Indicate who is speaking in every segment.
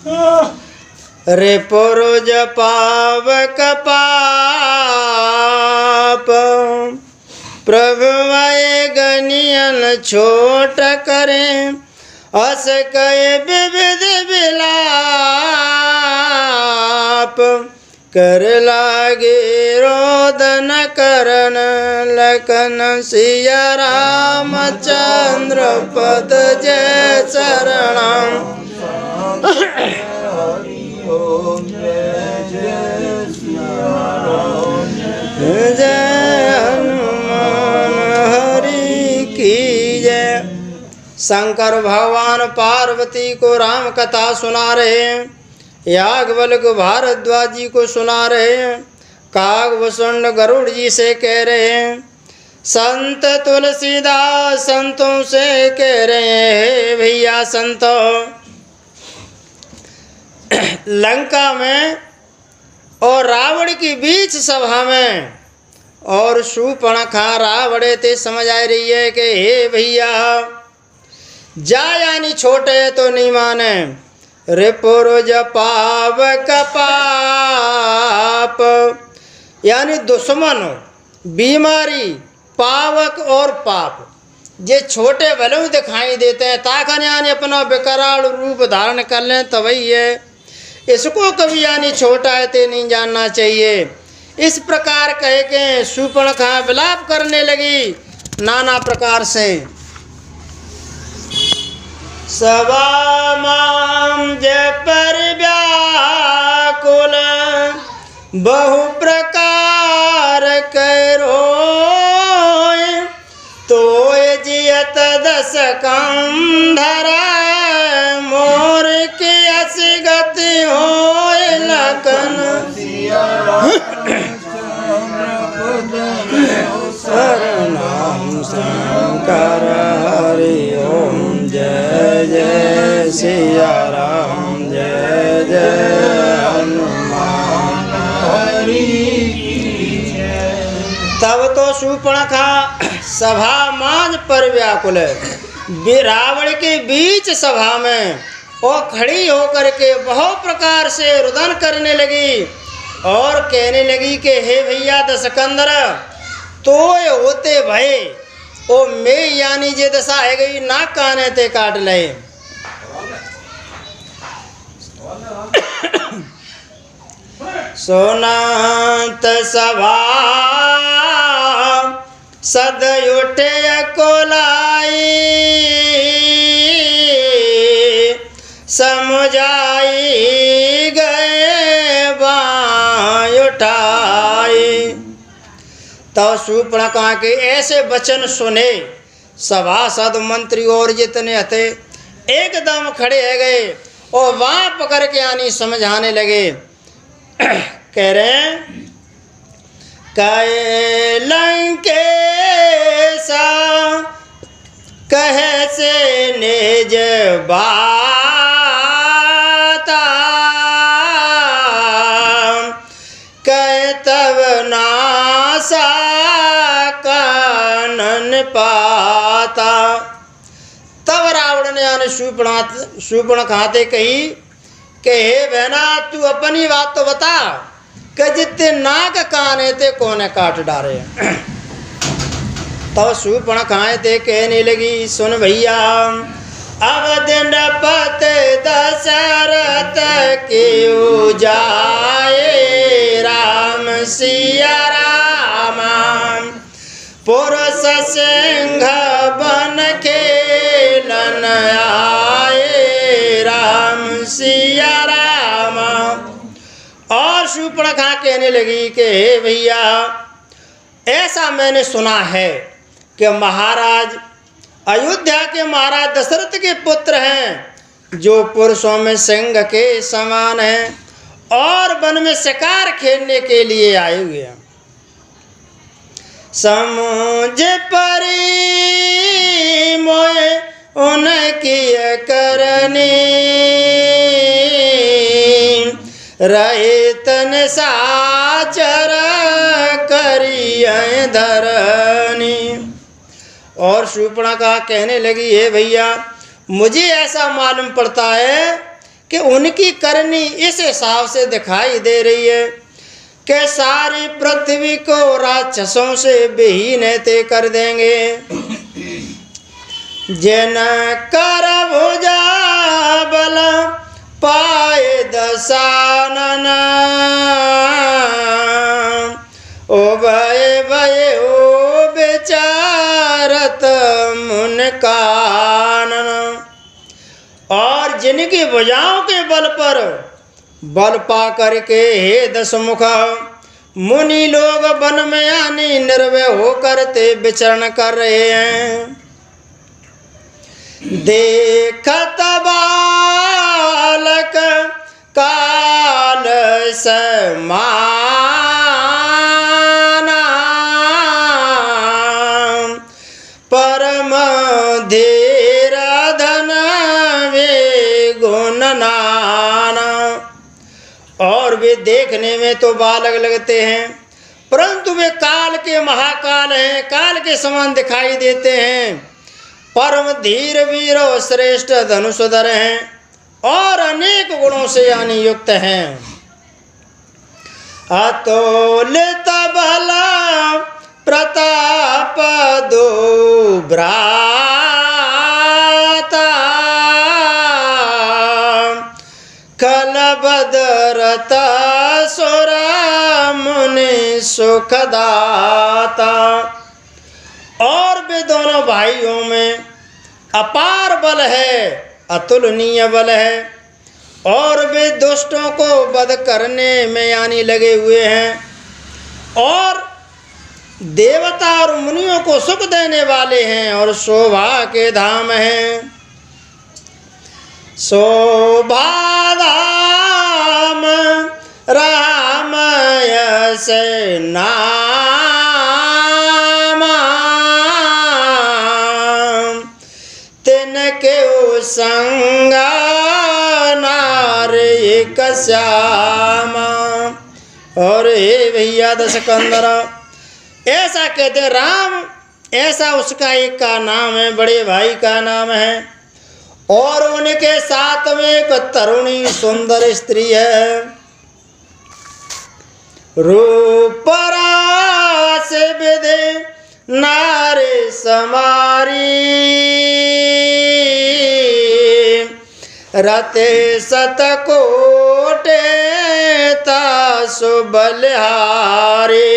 Speaker 1: रे पुरुज पावक पाप प्रभु आए गनियन छोट करें अस कहे विविध विलाप कर लागे रोदन करन लखन सिया रामचंद्र पद जय शरणम। जय हनुमान हरि की जय। शंकर भगवान पार्वती को राम कथा सुना रहे हैं, याज्ञवल्क्य भारद्वाज जी को सुना रहे हैं, कागभूषण गरुड़ जी से कह रहे हैं, संत तुलसीदास संतों से कह रहे हैं भैया संतों, लंका में और रावण की बीच सभा में और शूर्पणखा रावण ते समझ आ रही है कि हे भैया जा यानी छोटे तो नहीं माने रे पुरुज पावक पाप यानी दुश्मन बीमारी पावक और पाप ये छोटे भले दिखाई देते हैं ताकन यानी अपना विकराल रूप धारण कर लें तभी है, इसको कभी यानी छोटा है ते नहीं जानना चाहिए। इस प्रकार कह के शूर्पणखा विलाप करने लगी नाना प्रकार से। सभा माम जय पर व्याकुल बहु प्रकार करोय तोय जियत दस कंधर मोर के असगति होय लखन शरणम शंकर हरि ओम जय जय सिया राम जय जय हनुमान हरि। तब तो शूर्पणखा सभा मांझ पर व्याकुल रावण के बीच सभा में और खड़ी होकर के बहुत प्रकार से रुदन करने लगी और कहने लगी कि हे भैया दशकंदर तो होते भय ओ मैं यानी जे दशा है गई नाक काने ते काट ले। सोनात सभा सद उठे कोलाई समझाई गए बाँह उठाई। तो शूर्पणखा के ऐसे वचन सुने सभासद मंत्री और जितने थे एकदम खड़े हो गए और वहाँ पकड़ के आनी समझाने लगे। कह रहे कहे लंकेशा कहे से निज बाता कहे तब नासा कानन पाता। तब रावण ने आने शूर्पणखा ते कही कि हे बहना तू अपनी बात तो बता कि जितने नाक काने ते कोने काट डारे। तो शूर्पणखा ते कहने लगी सुन भैया अवध नपत दशरथ क्यों जाए राम सिया राम पुरुष सिंह बन खेलन आए राम सिया राम। और शूर्पणखा कहने लगी कि हे भैया ऐसा मैंने सुना है कि महाराज अयोध्या के महाराज दशरथ के पुत्र हैं जो पुरुषों में सिंह के समान हैं और वन में शिकार खेलने के लिए आए हुए हैं। समझ परी मोए उनकी करनी रहे तन साचर करिए धरनी। और शूर्पणखा कहने लगी हे भैया मुझे ऐसा मालूम पड़ता है कि उनकी करनी इस हिसाब से दिखाई दे रही है कि सारी पृथ्वी को राक्षसों से विहीन ते कर देंगे। जिन कर भुजा बल पाए दशानन, ओ भय भय ओ बेचारत मुन कानन। और जिनकी भुजाओं के बल पर बल पा करके हे दशमुख मुनि लोग वन में आनी निर्भय होकर ते विचरण कर रहे हैं। देखत बालक काल समाना, परम धीर धन वे गुण नाना। और वे देखने में तो बालक लगते हैं, परंतु वे काल के महाकाल हैं, काल के समान दिखाई देते हैं। परम धीर वीर और श्रेष्ठ धनुषधर हैं और अनेक गुणों से यानी युक्त हैं। अतुलित बल प्रताप दो भ्राता, कल बदरत सुर मुनि सुखदाता। और वे दोनों भाइयों में अपार बल है, अतुलनीय बल है, और वे दुष्टों को वध करने में यानी लगे हुए हैं और देवता और मुनियों को सुख देने वाले हैं और शोभा के धाम हैं। शोभा धाम राम यश नाम, तिनके संग नार एक श्यामा। और हे भैया दशकंदर, ऐसा कहते राम, ऐसा उसका एक का नाम है, बड़े भाई का नाम है, और उनके साथ में एक तरुणी सुंदर स्त्री है। रूप रास विधि नारी समारी, रते सतकोटे तासु बलिहारी।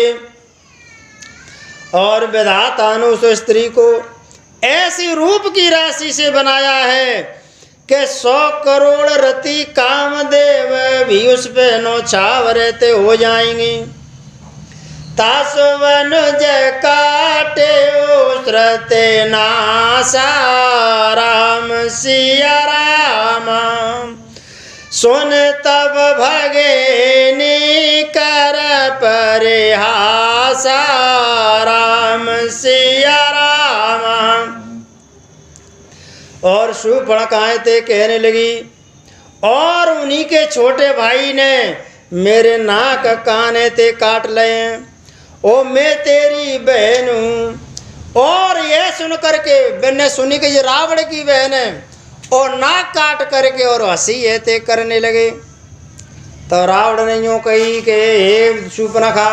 Speaker 1: और विधाता ने उस स्त्री को ऐसी रूप की राशि से बनाया है कि 100 करोड़ रति कामदेव भी उस पे नौछावरते हो जाएंगी। तासुवन जय काटे उतरते नासा, राम सिया राम सुन तब भगेनी कर परिहासा, राम सिया राम। और शूर्पणखा ते कहने लगी, और उन्हीं के छोटे भाई ने मेरे नाक काने ते काट लिए, ओ मैं तेरी बहन हूँ। और यह सुन करके मैंने सुनी कि ये रावण की बहन है, और नाक काट करके और हंसी है ते करने लगे। तो रावण ने यूँ कही कि हे शूर्पणखा,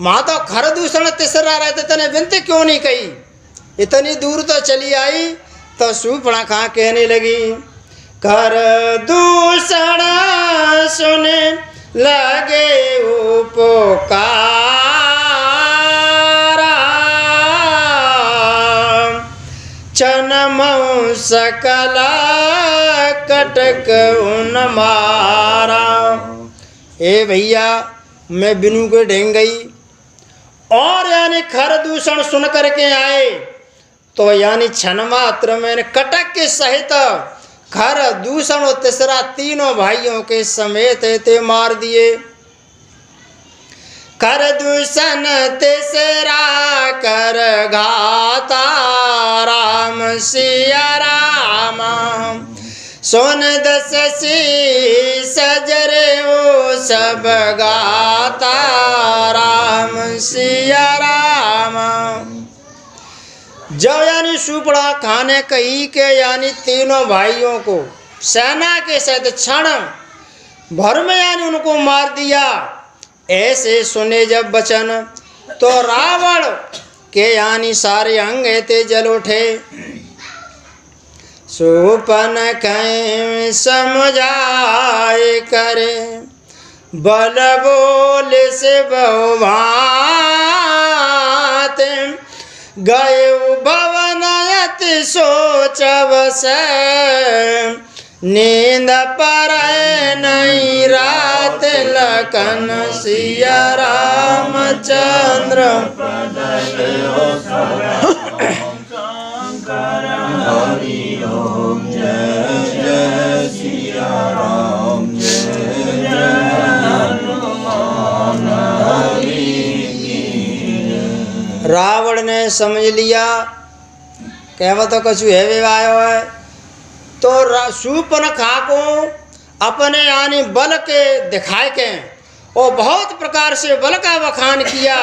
Speaker 1: माँ तो खर दूषण तिसरा रहते तने विनती क्यों नहीं कही, इतनी दूर तो चली आई। तो शूर्पणखा कहने लगी, कर दूषण सुने लगे उपकारा, चनमऊ सकला कटक उन मारा। ए भैया, मैं बिनु के ढेंग गई और यानी खर दूषण सुन करके आए, तो यानी क्षण मात्र मैंने कटक के सहित खर दूषण और तीसरा तीनों भाइयों के समेत ते मार दिए। कर दूषण तीसरा कर घाता, राम सिया राम सोन दस सी सजरे ओ सब गाता, राम सिया राम। जब यानी शूर्पणखा ने कही के यानी तीनों भाइयों को सेना के सहित क्षण भर में यानी उनको मार दिया। ऐसे सुने जब वचन तो रावण के यानी सारे अंग ते जल उठे। सुपन कहीं समझाए करे बल बोल से बहुभात। गए भवन अति सोचब से नींद पर नहीं रात। लखन सिया रामचंद्र रावण ने समझ लिया कहवा तो कछु है विवाह है। तो शूर्पणखा को अपने यानी बल के दिखाए के और बहुत प्रकार से बल का बखान किया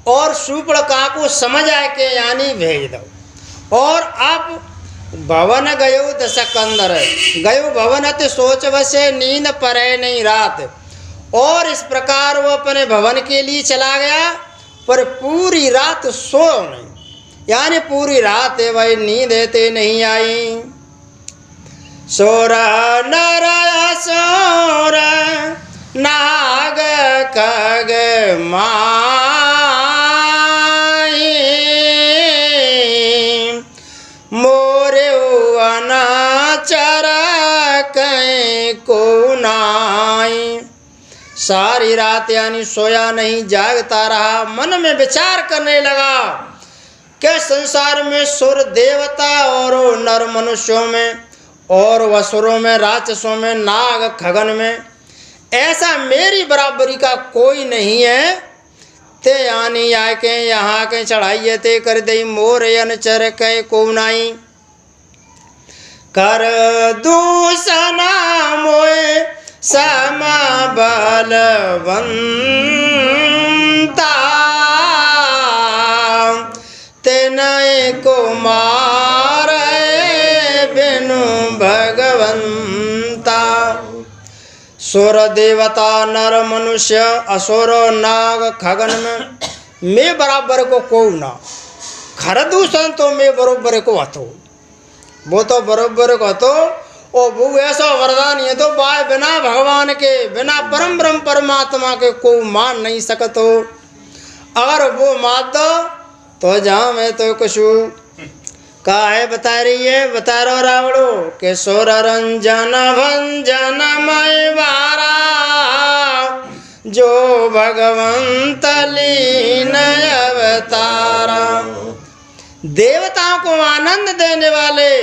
Speaker 1: और शूर्पणखा को समझ आए के यानी भेज दो। और अब भवन गयो दशकंदर गयो भवन अति सोच बसे नींद परे नहीं रात। और इस प्रकार वो अपने भवन के लिए चला गया पर पूरी रात सो नहीं, यानी पूरी रात भाई नींद ते नहीं आई। सोर नर सोर नाग खग माई मोरे अनाचर कहीं को नाई। सारी रात यानी सोया नहीं, जागता रहा, मन में विचार करने लगा कि संसार में सुर देवता और नर मनुष्यों में और वसुरों में राक्षसों में नाग खगन में ऐसा मेरी बराबरी का कोई नहीं है। ते यानी आके यहाँ के चढ़ाइए ते कर दई मोर अनचर के को नाई। कर दूसना मोए सम बलवंता तेनय को मारे बिनु भगवंता। सुर देवता नर मनुष्य असुर नाग खगन में मैं बराबर को को ना। खरदूषण तो मैं बरोबर को हतो, वो तो बरोबर को हतो। और वो ऐसा वरदान ये तो बाय बिना भगवान के बिना परम ब्रह्म परमात्मा के को मान नहीं सकतो। अगर वो मान दो तो जहाँ मैं तो कछु का है बता रही है, बता रहा रावणो के सोर रंजन भंजन मय बारा जो भगवंत लीन अवतारा। देवताओं को आनंद देने वाले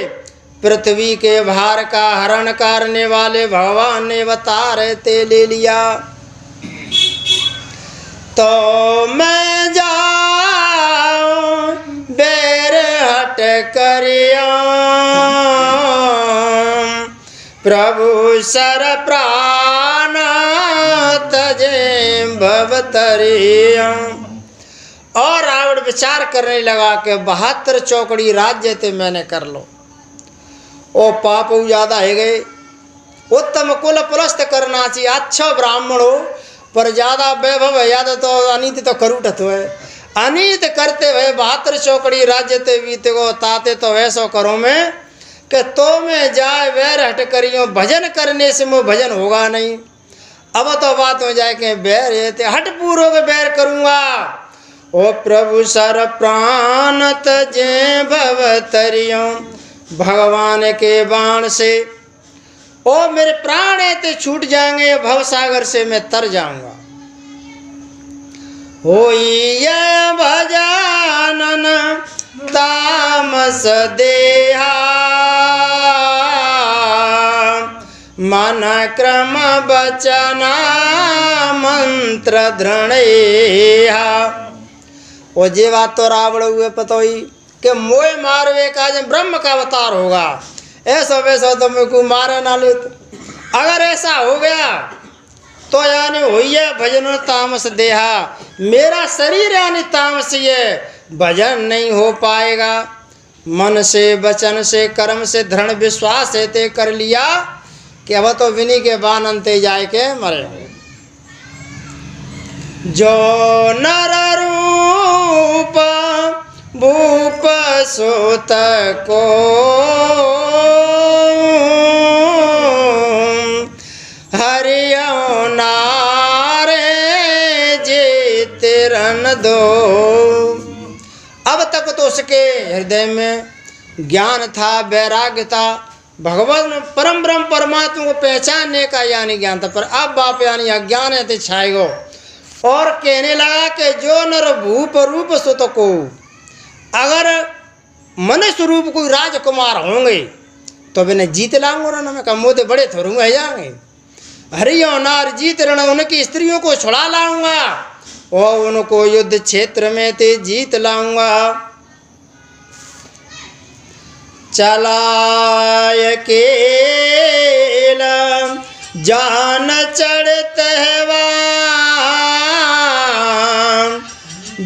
Speaker 1: पृथ्वी के भार का हरण करने वाले भगवान ने अवतार ते ले लिया। तो मैं जाऊं बैर हट करिया प्रभु सर प्राण तजे भवतरिया। और रावण विचार करने लगा कि 72 चौकड़ी राज्य थे मैंने कर लो। ओ पाप ज्यादा है गए, उत्तम कुल पुलस्त करना चाहिए, अच्छा ब्राह्मण हो पर ज्यादा वैभव है याद तो अनित तो करूटत है। अनित करते हुए 72 चौकड़ी राज्य ते बीते को ताते तो वैसो करो मैं कि तो मैं जाए वैर हट करियो। भजन करने से वो भजन होगा नहीं। अब तो बात हो जाए कि बैर ये हट पूर्व बैर करूँगा। ओ प्रभु सर प्राण तजे भवतरियो भगवान के बाण से ओ मेरे प्राण ते छूट जाएंगे, भव सागर से मैं तर जाऊंगा। होई भजानन तामस देहा मन क्रम बचना मंत्र दृढ़ेहा। ओ जे बात तो रावण हुए पतोई कि मोय मारवे का जब ब्रह्म का अवतार होगा, ऐसा वैसा तो मैं को मारे ना ले। अगर ऐसा हो गया तो यानी हुई है भजन तामस देहा, मेरा शरीर यानी तामसी है, भजन नहीं हो पाएगा। मन से वचन से कर्म से दृढ़ विश्वास है ते कर लिया कि अब तो विनी के बान अंते जाए के मरे। जो नर रूप भूप सुत को हरियो नारे जितरन दो। अब तक तो उसके हृदय में ज्ञान था, वैराग्य था, भगवान परम ब्रह्म परमात्मा को पहचानने का यानी ज्ञान था। पर अब बाप यानी अज्ञान है ते छाएगो और कहने लगा कि जो नर भूप रूप सुत को, अगर मनुष्य रूप कोई राजकुमार होंगे तो बिना जीत लाऊंगा ना, मैं कहा मोदे बड़े थोड़ूंगा है जाएंगे। हरियो नार जीत रण, उनकी स्त्रियों को छुड़ा लाऊंगा और उनको युद्ध क्षेत्र में ते जीत लाऊंगा। चलाय केला जान चढ़ते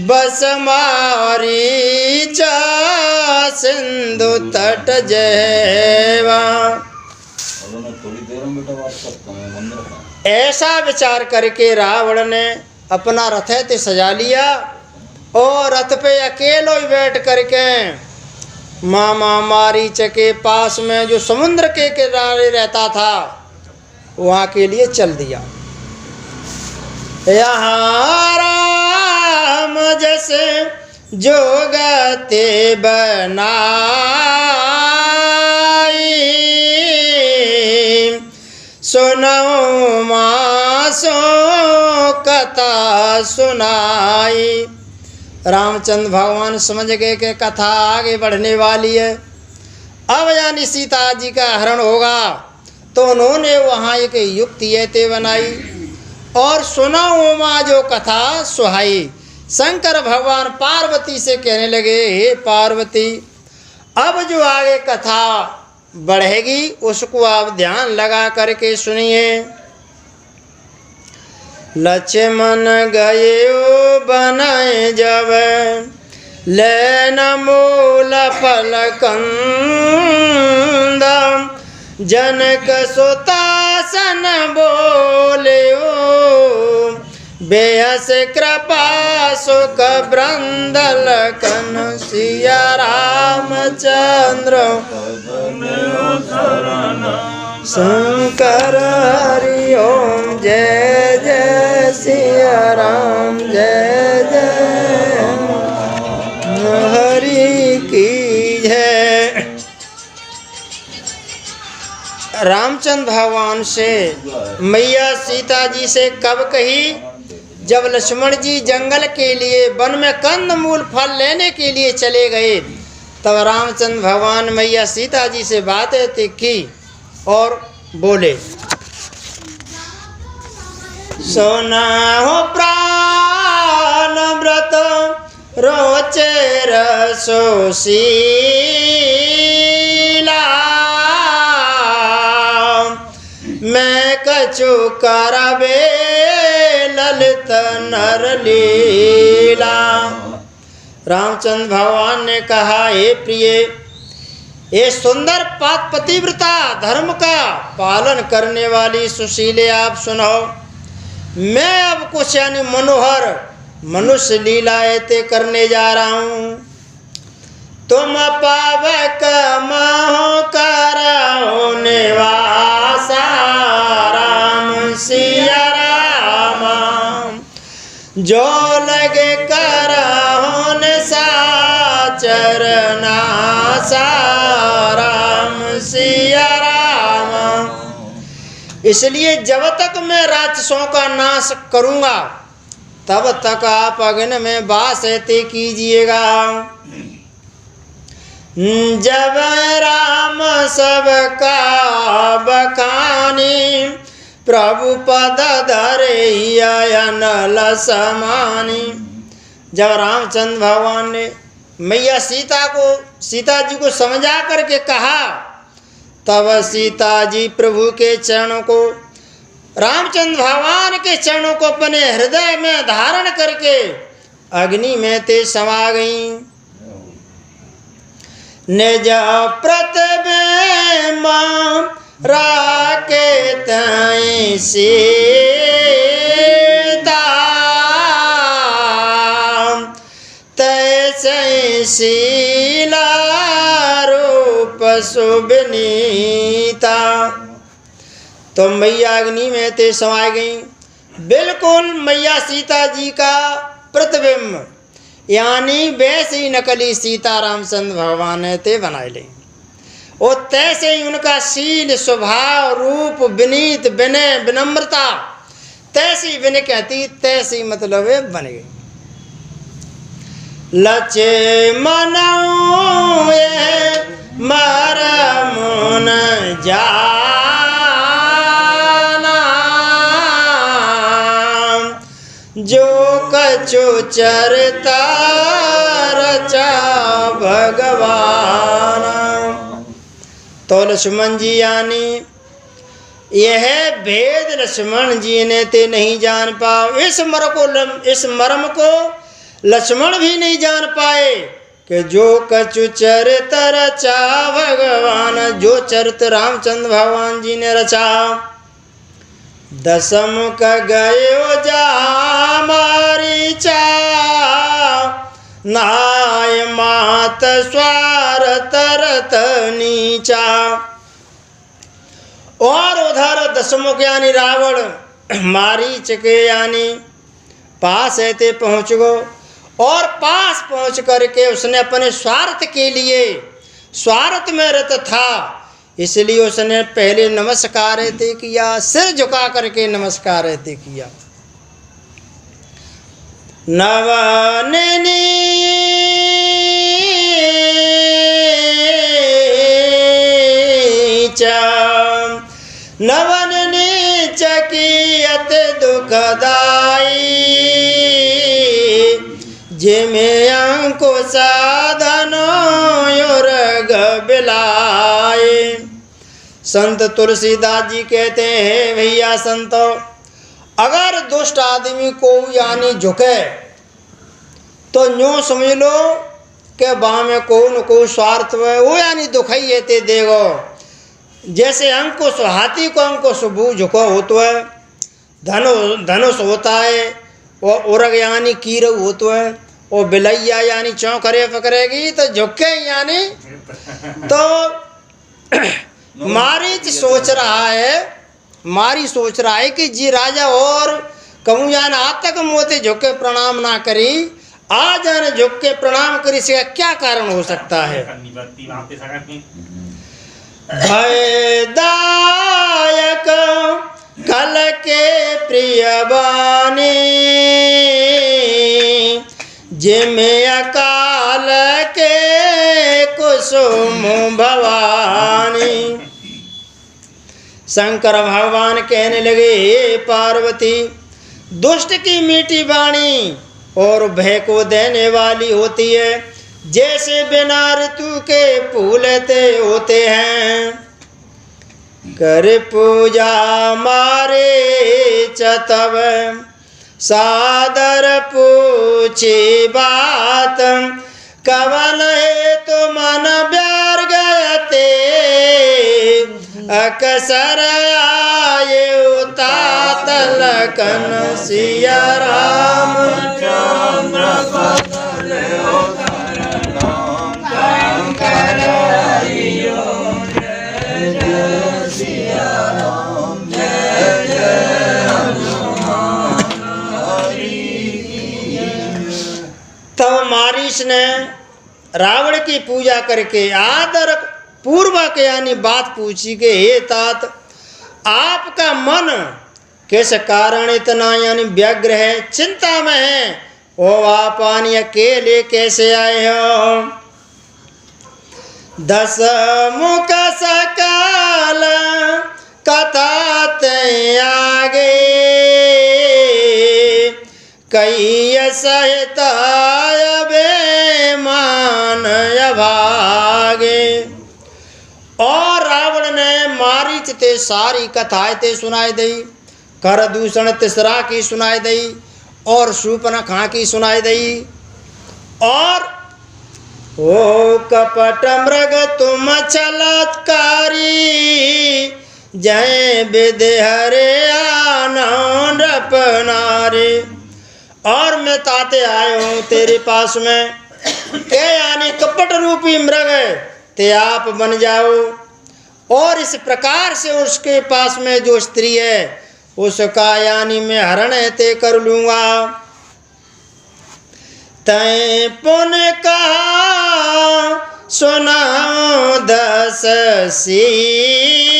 Speaker 1: बस मारी चा सिंधु तट जयवा। ऐसा विचार करके रावण ने अपना रथ ते सजा लिया और रथ पे अकेलो ही बैठ करके मामा मारीच के पास में जो समुद्र के किनारे रहता था वहाँ के लिए चल दिया। यहाँ राम जैसे जोगते बनाई सुनो मासो कथा सुनाई। रामचंद्र भगवान समझ गए कि कथा आगे बढ़ने वाली है, अब यानी सीता जी का हरण होगा, तो उन्होंने वहाँ एक युक्ति ऐते बनाई और सुनाओ माँ जो कथा सुहाई। शंकर भगवान पार्वती से कहने लगे, हे पार्वती, अब जो आगे कथा बढ़ेगी उसको आप ध्यान लगा करके सुनिए। लक्ष्मण गए बनाए जब लेन मूल फल कंद जनक सुतासन बोलियो बेहस कृपा सुख ब्रंदल कन सिया रामचंद्र शंकर हरि ओम जय जय सिया राम जय जय हरि की जय। रामचंद्र भगवान से मैया सीता जी से कब कही? जब लक्ष्मण जी जंगल के लिए वन में कंद मूल फल लेने के लिए चले गए, तब रामचंद्र भगवान मैया सीता जी से बातें की और बोले, सोना हो प्राण व्रत रोचे रसोशीला मैं कछु करबे ललित नर लीला। रामचंद्र भगवान ने कहा, हे प्रिय, ये सुंदर पतिव्रता धर्म का पालन करने वाली सुशीले आप सुनो, मैं अब कुछ यानी मनोहर मनुष्य लीला ऐते करने जा रहा हूँ। तुम पावक महो कराओ निवासा राम सिया राम जो लगे कराओ साचर नासा राम सिया राम। इसलिए जब तक मैं राक्षसों का नाश करूँगा तब तक आप अग्नि में वास ऐते कीजिएगा। जब राम सबका बखानी प्रभु पद धरे अनल समानी। जब रामचंद्र भगवान ने मैया सीता जी को समझा करके कहा, तब सीता जी प्रभु के चरणों को, रामचंद्र भगवान के चरणों को अपने हृदय में धारण करके अग्नि में ते समा गई। निज प्रतिबिंब राके तई सीता तैसे शीला रूप सुबनीता। तो मैया अग्नि में ते समाई गई, बिल्कुल मैया सीता जी का प्रतिबिंब, यानी वैसी नकली सीता रामचंद्र भगवान ने ते बनाए ले। और तैसे ही उनका शील स्वभाव रूप विनीत विनय विनम्रता तैसी विनय कहती तैसी मतलब बन गई। लक्ष्मण मरमुन जाना जो कछु चरता रचा भगवान। तो लक्ष्मण जी यानी यह भेद लक्ष्मण जी ने ते नहीं जान पाओ। इस मर्म को लक्ष्मण भी नहीं जान पाए कि जो कछु चरित रचा भगवान, जो चरित रामचंद्र भगवान जी ने रचा। दशम का गयो जा मारीचा नाय मात स्वार तरत नीचा। और उधर दशमुख यानी रावण मारीच के यानी पास ऐते पहुँच गो, और पास पहुँच करके उसने अपने स्वार्थ के लिए, स्वार्थ में रत था इसलिए उसने पहले नमस्कार ऐते किया, सिर झुका करके नमस्कार ऐते किया। नवननी नवन नीच की अति दुखदाई जिमे अंको साधनो युरग बिलाए। संत तुलसीदास जी कहते हैं, भैया संतो, अगर दुष्ट आदमी को यानी झुके तो यूँ समझ लो कि बाँ में को न को स्वार्थ है, वो यानी दुखाई है देगो। जैसे अंकुश हाथी को अंकुश भू झुको होतो है, धनुष होता है, और उरग यानी कीरव होतो है, और बिलैया यानी चौंकरे पकड़ेगी तो झुके यानी। तो मारीच सोच रहा है कि जी राजा और कहूँ जान आज तक मोते झुके प्रणाम ना करी, आज जाने झुक के प्रणाम करी, इसका क्या कारण हो सकता है। भयदायक कल के प्रिय बानी जिमे अकाल के कुसुम भवानी। शंकर भगवान कहने लगे, हे पार्वती, दुष्ट की मीठी वाणी और भय को देने वाली होती है, जैसे बिना ऋतु के फूलते होते हैं। कर पूजा मारे चतव सादर पूछी बात, कवन है तो मन ब्यार गयते अकसर आये तात लखन सिया राम चंद्र। तब मारीच ने रावण की पूजा करके आदर पूर्वक यानी बात पूछी कि हे तात, आपका मन किस कारण इतना यानी व्यग्र है, चिंता में है, ओ आप यानी अकेले कैसे आए हो। दस मुख सकल कथा ते आगे कई सहिता बेमान भागे। और रावण ने मारीच ते सारी कथाएं ते सुनाई दी, कर दूषण तिसरा की सुनाई दी, और शूर्पणखा की सुनाई दी। और ओ कपट मृग तुम छलत्कारी, जय विधि हरे आनंद अपनारे। और मैं ताते आए हूँ तेरे पास में, के यानी कपट रूपी मृग ते आप बन जाओ, और इस प्रकार से उसके पास में जो स्त्री है उसका यानी मैं हरण ते कर लूँगा। तैं पुन कहा सुनाओ 10 शीसा,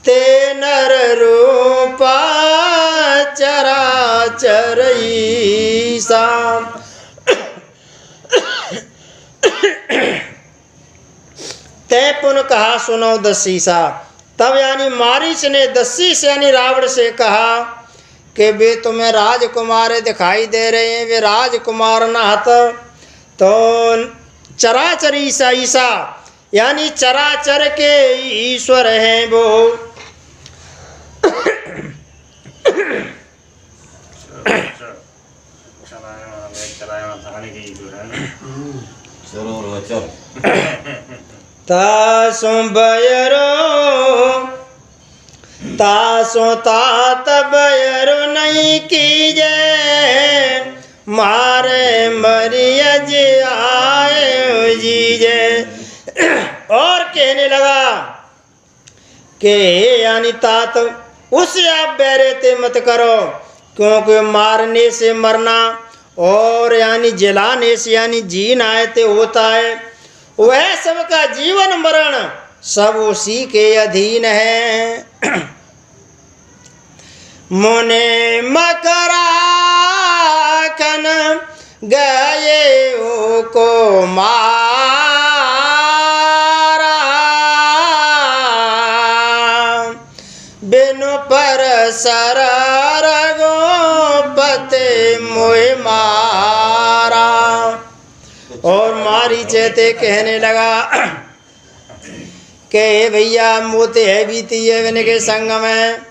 Speaker 1: ते नर रूपा चराचर ईसा। तै पुन कहा सुनो 10 शीसा। तब यानी मारीच ने 10 शीस यानी रावण से कहा कि वे तुम्हें राजकुमार दिखाई दे रहे हैं, वे राजकुमार न हत तो चराचर ईसा, ईसा यानी चराचर के ईश्वर हैं वो। तासो बयरो तासो तात बयरो नहीं कीजे, मारे मरियज आए जीजे। और कहने लगा कि यानी तात उससे आप बैरते मत करो, क्योंकि मारने से मरना और यानी जलाने से यानी जीना आते होता है, वह सबका जीवन मरण सब उसी के अधीन है। मुने मकरा खन गए को मारा, बिनु पर सरगो पते मोह मारा। और मारी चेते कहने लगा कि भैया मोते है बीती है मैंने के संग में,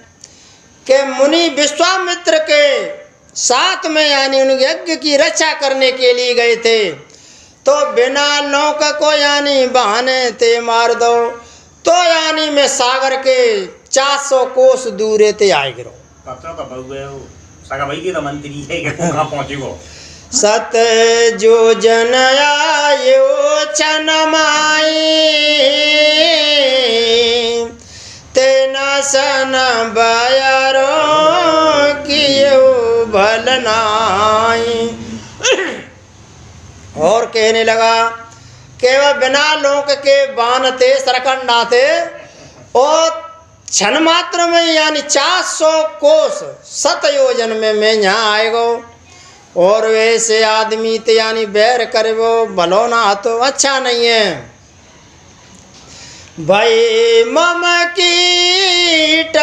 Speaker 1: के मुनि विश्वामित्र के साथ में यानी उन यज्ञ की रक्षा करने के लिए गए थे, तो बिना नौका को यानी बहाने ते मार दो, तो यानी मैं सागर के 400 कोस दूर ते आए गिरो। सत जो जन आयो छन माई, तेना सन बयरो कियो भलनाई। और कहने लगा कि वह बिना लोक के बान थे, सरकंडा थे, और क्षण मात्र में यानी 400 कोस 7 योजन में मैं यहाँ आएगो, और वैसे आदमी ते यानी बैर करे वो भलो ना तो अच्छा नहीं है। भाई मम कीट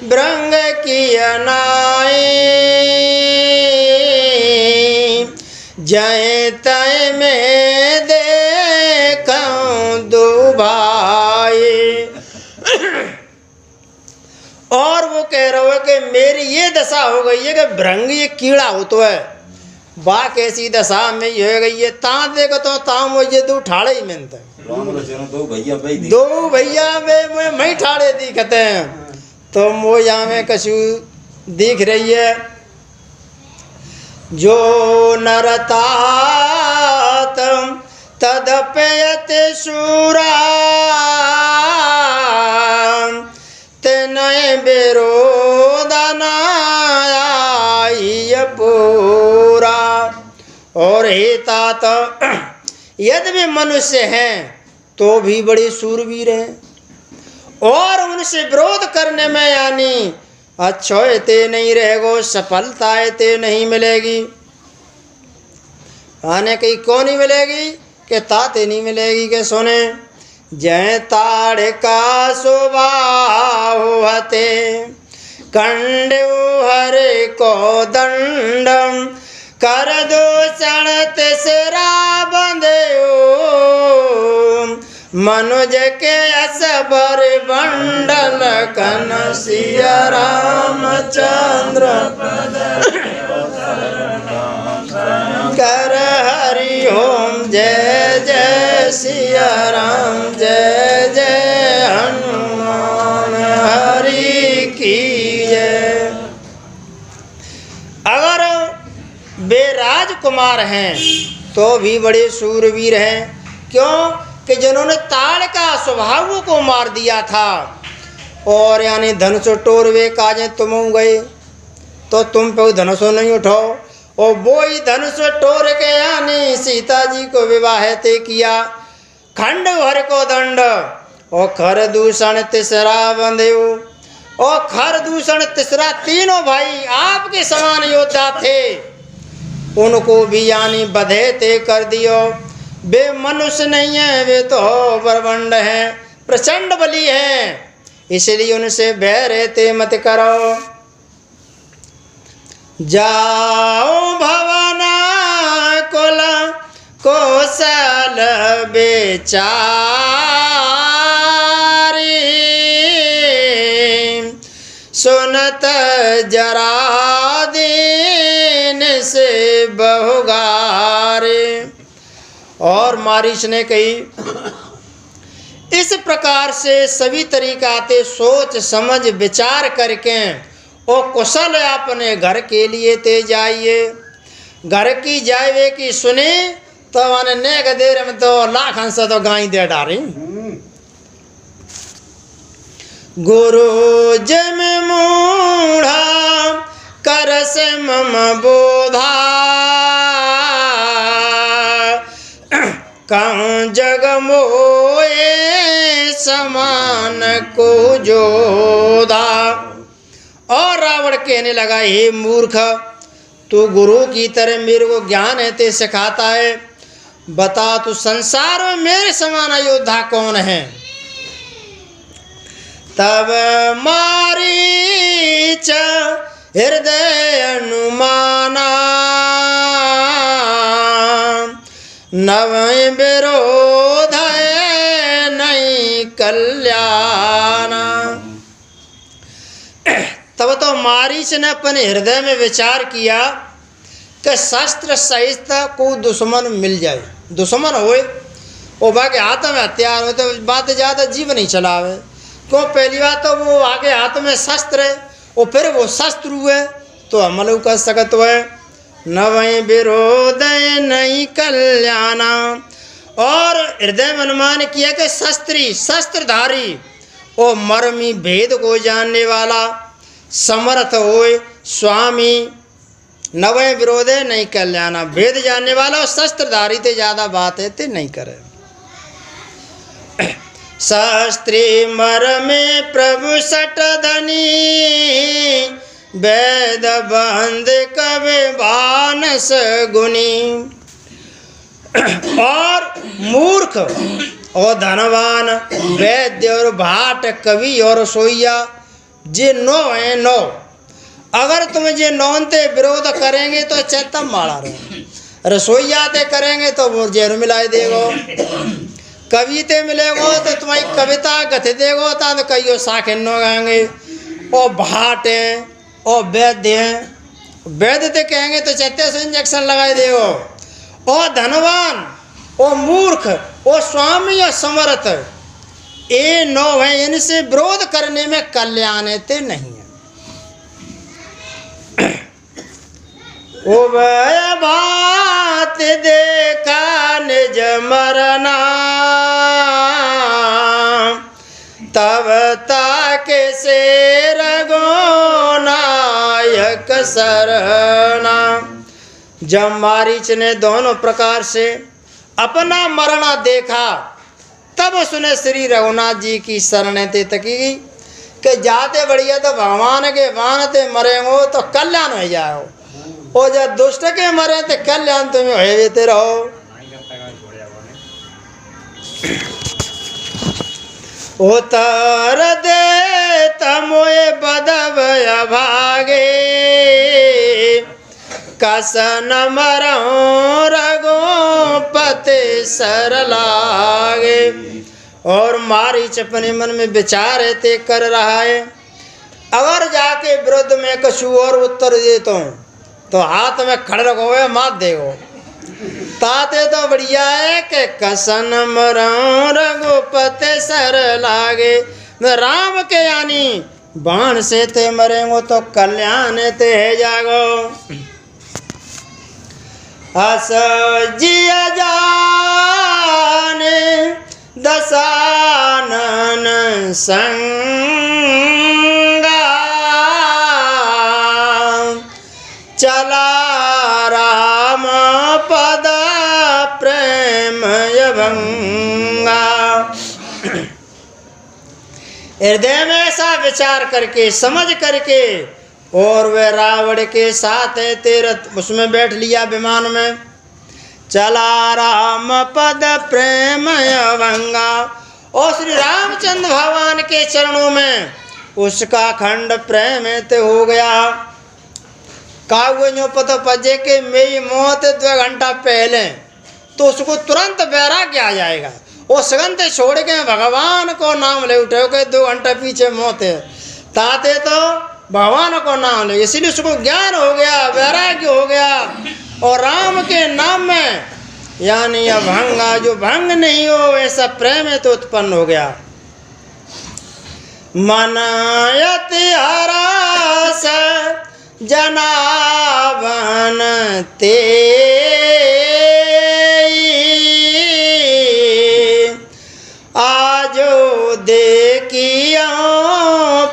Speaker 1: भृंग की अनाई, जय तय में देखूं दो भाई। और वो कह रहे हो कि मेरी ये दशा हो गई है कि भृंग ये कीड़ा हो तो है, बा कैसी दशा में ये हो गई है, ता देखो तो ताम वो ये दो ठाड़े ही मिलते हैं, दो भैया वे मैं ठाड़े दिखते हैं, तो वो यहाँ में कछु दिख रही है। जो नरता तदपयत शूरा, तेनय विरोधना पूरा। और हे तात, यदि वे मनुष्य हैं तो भी बड़े शूरवीर हैं, और उनसे विरोध करने में यानी अच्छोते नहीं रहेगो, सफलताएते नहीं मिलेगी। आने की कौन नहीं मिलेगी कि ताते नहीं मिलेगी के सुने। जय ताड़ का स्वभाव हते, कंडो हरे को दंडम, कर दूषण तिसरा बंधो, मनुज के असबर बंडल कन सिया रामचंद्र। ओम। जय जय सिया राम, जय जय हनुमान हरि की जय। अगर वे राजकुमार हैं तो भी बड़े शूरवीर हैं। क्यों कि जिन्होंने ताड़ का स्वभाव को मार दिया था और यानी धनुष टोरवे काजे तुम गए तो तुम पे धनुष नहीं उठाओ। और वो ही धनुष टोर के यानी सीता जी को विवाह ते किया। खंड भर को दंड और खर दूषण तिसरा बंधेऊ। और खर दूषण तिसरा तीनों भाई आपके समान योद्धा थे, उनको भी यानी बधे ते कर दियो। वे मनुष्य नहीं है, वे तो बरबंड हैं, प्रचंड बली हैं, इसलिए उनसे भय रहते मत करो। जाओ भवना कुल कौशल बेचारी, सुनत जरा दीन से बहुगारे। और मारीच ने कही, इस प्रकार से सभी तरीका ते सोच समझ विचार करके और कुशल अपने घर के लिए ते जाइए। घर की जाए की सुने तो मैंने नेक देर में तो लाख हंस तो गाय दे डारी। गुरु जम मूढ़ा कर से मम बोधा, कहूँ जग मोए समान को जोधा। और रावण कहने लगा, हे मूर्ख, तू गुरु की तरह मेरे को ज्ञान है ते सिखाता है, बता तू संसार में मेरे समान योद्धा कौन है। तब मारीच हृदय अनुमाना, नव विरोध नहीं कल्याण। तब तो मारीच ने अपने हृदय में विचार किया कि शस्त्र सहित को दुश्मन मिल जाए, दुश्मन होए वो बाकी हाथ में हथियार हो तो बात ज़्यादा जीव नहीं चलावे। क्यों, पहली बात तो वो आगे हाथ में शस्त्र है और फिर वो शस्त्र हुए तो हमल कर सकत हुए। नवै विरोध नहीं कल्याण। और हृदय में अनुमान किया कि शस्त्री शस्त्रधारी और मर्मी भेद को जानने वाला समर्थ होए स्वामी। नवै विरोध नहीं कल्याण, भेद जानने वाला और शस्त्रधारी ते ज़्यादा बात है ते नहीं करे। शास्त्री मर्मे प्रभु सट धनी, वेद बंद कवि भानस गुनी। और मूर्ख और धनवान, वैद्य और भाट, कवि और सोइया, जे नौ हैं नौ। अगर तुम जे नौनते विरोध करेंगे तो चेतम मारा रहो। रसोईया ते करेंगे तो वो जेर मिलाई देगो। कविते मिलेगो तो तुम्हारी कविता गथ देगो तो कईयो साखिन नो गाएंगे। और भाट हैं और वैद्य हैं, वैद्य ते कहेंगे तो चेते से इंजेक्शन लगाए देगो। और धनवान और मूर्ख और स्वामी और समर्थ, ये नौ है, इनसे विरोध करने में कल्याण ते नहीं है। उभय बात देखा निज मरना, तब ताके से रगो नायक सरना। जब मारीच ने दोनों प्रकार से अपना मरना देखा तब उसने श्री रघुनाथ जी की शरण ते तकी कि जाते बढ़िया तो भगवान के बाण ते मरेंगो तो कल्याण हो जाओ, और जब दुष्ट के मरे तो कल्याण तुम्हें होते रहो। उतर दे तमोए बदब भागे, कसन मरो रघुपति सर लागे। और मारीच अपने मन में विचार ते कर रहा है, अगर जाके विरुद्ध में कछु और उत्तर देता हूँ तो हाथ में खड़े रखोगे मात देगो। ताते तो बढ़िया है कि कसन मरो रघुपति सर लागे। राम के यानी बाण से ते मरेंगो तो कल्याण ते है जागो। हस जिया जाने दसानन संगा चला राम पद प्रेमय भंगा। हृदय में ऐसा विचार करके समझ करके और वे रावण के साथ तीर्थ उसमें बैठ लिया विमान में। चला राम पद प्रेमय भंगा। और श्री रामचंद्र भगवान के चरणों में उसका खंड प्रेम ते हो गया। कागो पता पजे के मेरी मौत 2 घंटा पहले तो उसको तुरंत वैराग्य आ जाएगा। वो सगंध छोड़ के भगवान को नाम ले उठे के 2 घंटा पीछे मौत है ताते तो भगवान को नाम ले, इसलिए उसको ज्ञान हो गया, वैराग्य हो गया। और राम के नाम में यानी अभंगा जो भंग नहीं हो ऐसा प्रेम तो उत्पन्न हो गया। मनयति हरस जनावन ते आजो देखियो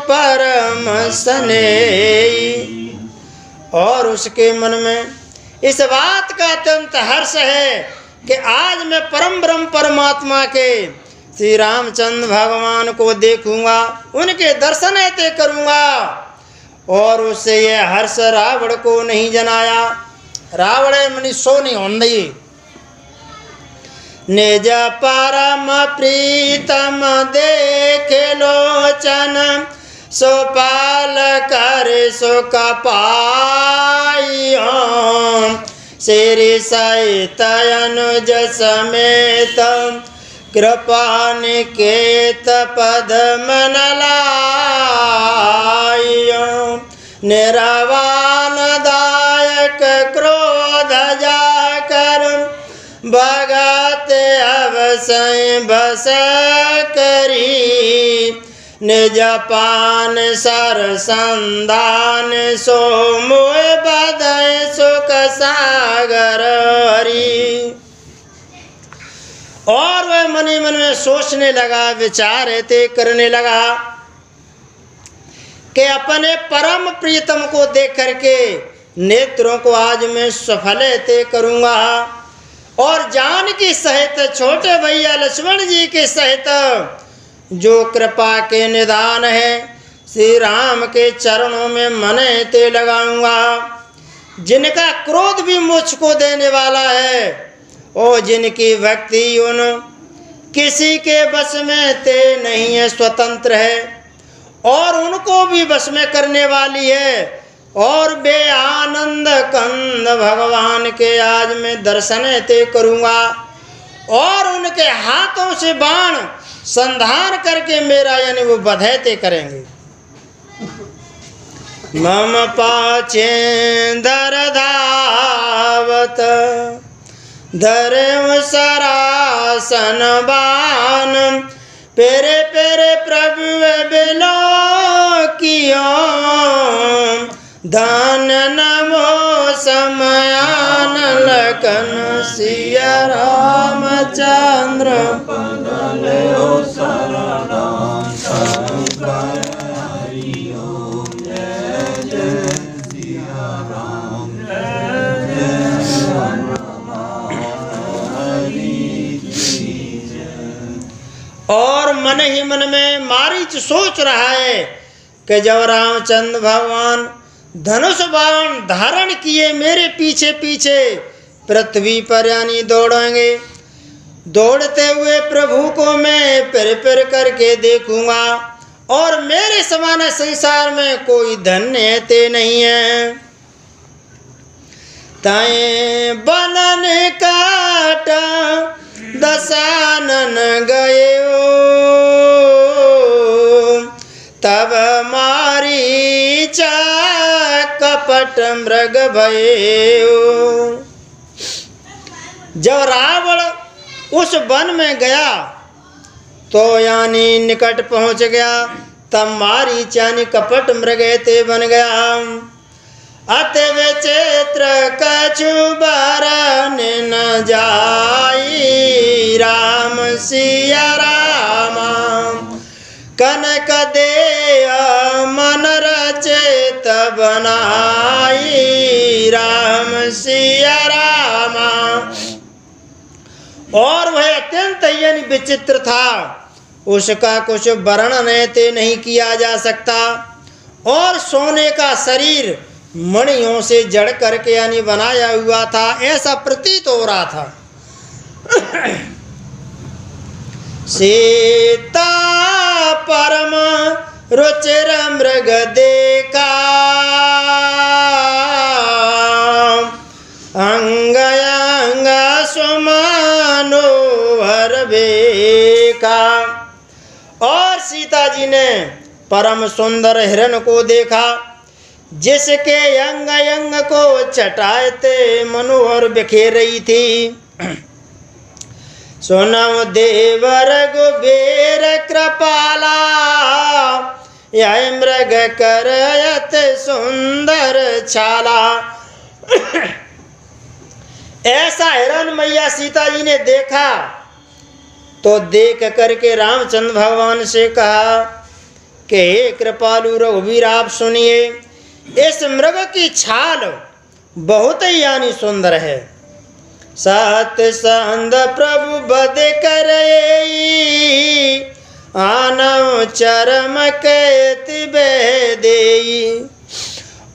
Speaker 1: परम स्नेही। और उसके मन में इस बात का अत्यंत हर्ष है कि आज मैं परम ब्रह्म परमात्मा के श्री रामचंद्र भगवान को देखूंगा, उनके दर्शन ऐसे करूंगा। और उससे यह हर्ष रावण को नहीं जनाया। रावण मनी सो नहीं होंदी निज परम प्रीतम देख लोचन सुपाल कर सुख पाइयो। श्री सहित अनुज समेत कृपा निकेत पद मन लाइयो। निरवान दायक क्रोध जाकर भगत अवसय बस करी। निज पान सर संधान सो मोह बदय सुख सागर हरी। और वह मन ही मन में सोचने लगा, विचार ऐसे करने लगा कि अपने परम प्रीतम को देख करके नेत्रों को आज मैं सफल ऐसे करूंगा। और जानकी सहित छोटे भैया लक्ष्मण जी के सहित जो कृपा के निदान है श्री राम के चरणों में मन ते लगाऊंगा। जिनका क्रोध भी मुझको देने वाला है और जिनकी भक्ति उन किसी के बस में ते नहीं है, स्वतंत्र है और उनको भी बस में करने वाली है। और बे आनंद कंद भगवान के आज मैं दर्शन ते करूंगा और उनके हाथों से बाण संधार करके मेरा यानी वो बधैते करेंगे। मम पाचे दर धावत धर्म सरासन बान पेरे पेरे प्रभु बिलो कियो। धन नमो समयान लखन सिया रामचंद्र और मन ही मन में मारीच सोच रहा है कि जब रामचंद्र भगवान धनुष बाण धारण किए मेरे पीछे पीछे पृथ्वी पर यानी दौड़ेंगे, दौड़ते हुए प्रभु को मैं फिर फिर करके देखूंगा और मेरे समान संसार में कोई धन्य ते नहीं है। ताए बनन काट दशानन गयो तब मारीचा कपट मृग भयो। जब रावण उस वन में गया तो यानी निकट पहुंच गया, तब मारीच यानी कपट मृग ते बन गया। अति विचित्र कछु बरन न जाई, राम सिया राम कनक दे मन रचित बनाई, राम सिया राम। और वह अत्यंत यानी विचित्र था, उसका कुछ वर्णन ते नहीं किया जा सकता। और सोने का शरीर मणियों से जड़ करके यानी बनाया हुआ था, ऐसा प्रतीत हो रहा था। सीता परम रुचिर मृग देखा, अंग अंग सुमनोहर बेका। और सीता जी ने परम सुंदर हिरण को देखा, जिसके अंग अंग को चटाते मनोहर बिखेर रही थी। सुनम देवर गुबेर कृपाला, यह मृग करयत सुंदर छाला। ऐसा हिरण मैया सीता जी ने देखा तो देख करके रामचंद्र भगवान से कहा कि हे कृपालु रघुवीर, आप सुनिए, इस मृग की छाल बहुत ही यानी सुंदर है। सत संद प्रभु बद करे, आनव चरम कहति बह देई।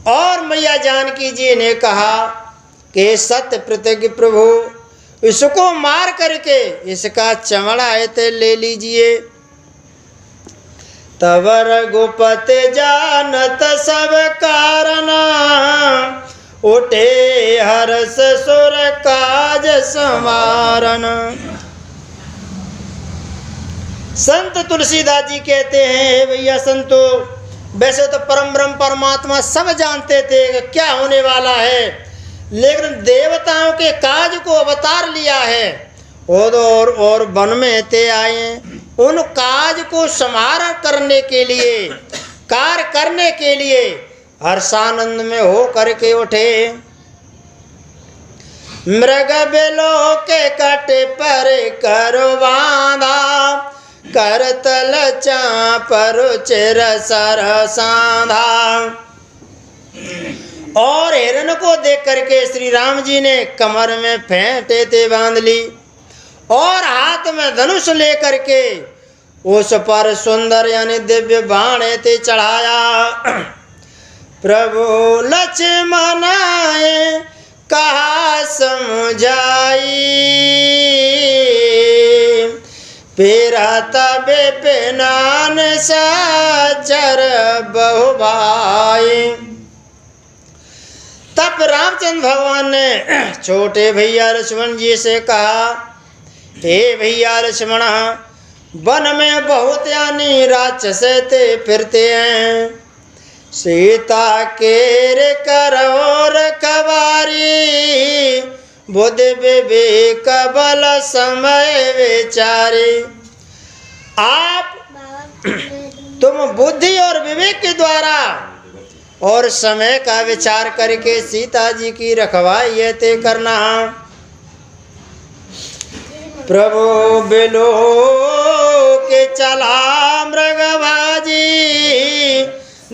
Speaker 1: और मैया जानकी जी ने कहा कि सत्य प्रतिज्ञ प्रभु, इसको मार करके इसका चमड़ा ऐते ले लीजिए। तब रघुपति जानत सब कारण, उठे हर्ष सुर काज संवारन। संत तुलसीदास जी कहते हैं, भैया संतो, वैसे तो परम ब्रह्म परमात्मा सब जानते थे कि क्या होने वाला है, लेकिन देवताओं के काज को अवतार लिया है और वन में ते आए, उन काज को समार करने के लिए, कार्य करने के लिए हर्षानंद में हो करके उठे। मृग बिलो के कट पर करो बांधा, करतल चापर चिर सर साधा। और हिरण को देख करके श्री राम जी ने कमर में फेंटे ते बांध ली और हाथ में धनुष लेकर के उस पर सुंदर यानी दिव्य बाण ते चढ़ाया। प्रभु लक्ष्मण कहा समझाई, पेरा तबे पेनान सचर बहु भाई। तब रामचंद्र भगवान ने छोटे भैया लक्ष्मण जी से कहा, हे भैया लक्ष्मण, वन में बहुत यानी राक्षस ते फिरते हैं, सीता के करो रखवारी, बुद्धि विवेक बल समय विचारी। आप तुम बुद्धि और विवेक के द्वारा और समय का विचार करके सीता जी की रखवाई ते करना। प्रभु बिलो के चला मृगभाजी,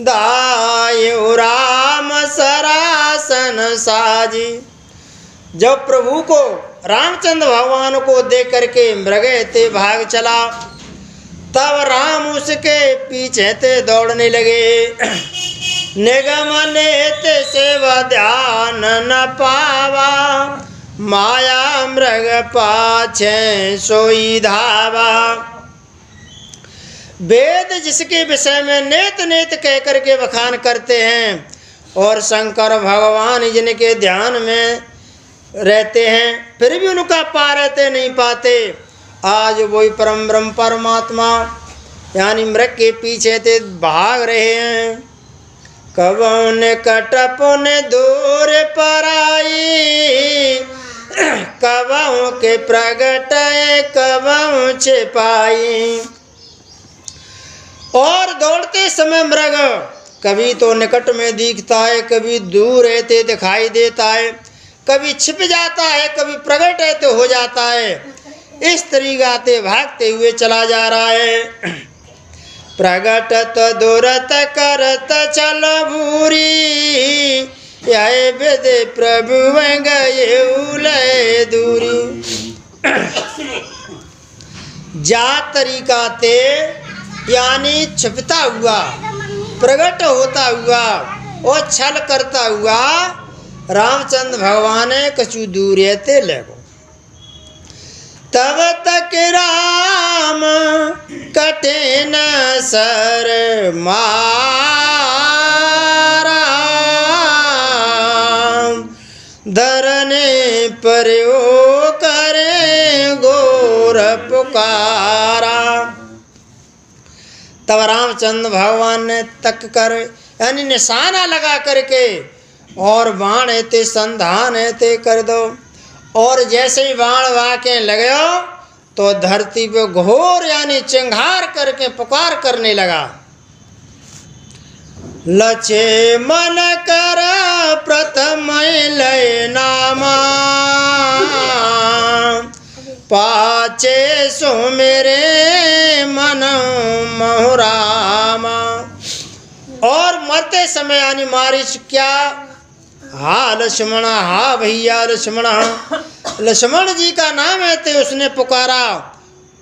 Speaker 1: दायु राम सरासन साजी। जब प्रभु को रामचंद्र भगवान को देख करके मृग ते भाग चला, तब राम उसके पीछे ते दौड़ने लगे। निगम नेत सेवा ध्यान न पावा, माया मृग पाछे सोई धावा। वेद जिसके विषय में नेत नेत कह करके बखान करते हैं और शंकर भगवान जिनके ध्यान में रहते हैं, फिर भी उनका पारते नहीं पाते। आज वही परम ब्रह्म परमात्मा यानी मृग के पीछे ते भाग रहे हैं। कबों ने कटपुन दूर पर आई, कबहु के प्रगट कबहु छिपाई। और दौड़ते समय मृग कभी तो निकट में दिखता है, कभी दूर रहते दिखाई देता है, कभी छिप जाता है, कभी प्रकट रहते हो जाता है। इस तरीके भागते हुए चला जा रहा है। प्रगटत दुरत करत चल भूरी, यह वेद प्रभु गए उलय दूरी। जा तरीका ते यानी छिपता हुआ, प्रकट होता हुआ और छल करता हुआ रामचंद्र भगवान कछु दूर रहते लगो। तब तक राम कठिन सर मारा, धरने पर ओ करे घोर पुकारा। तब रामचंद्र भगवान ने तक कर यानी निशाना लगा करके और बाण ऐते संधान ऐते कर दो। और जैसे ही बाण वाके लगे तो धरती पे घोर यानी चिंगार करके पुकार करने लगा। लचे मन कर प्रथम लय नामा, पाचे सो मेरे मन मोहरामा। और मरते समय यानी मारिच क्या, हा लक्ष्मण, हा भैया लक्ष्मण, लक्ष्मण जी का नाम है तो उसने पुकारा।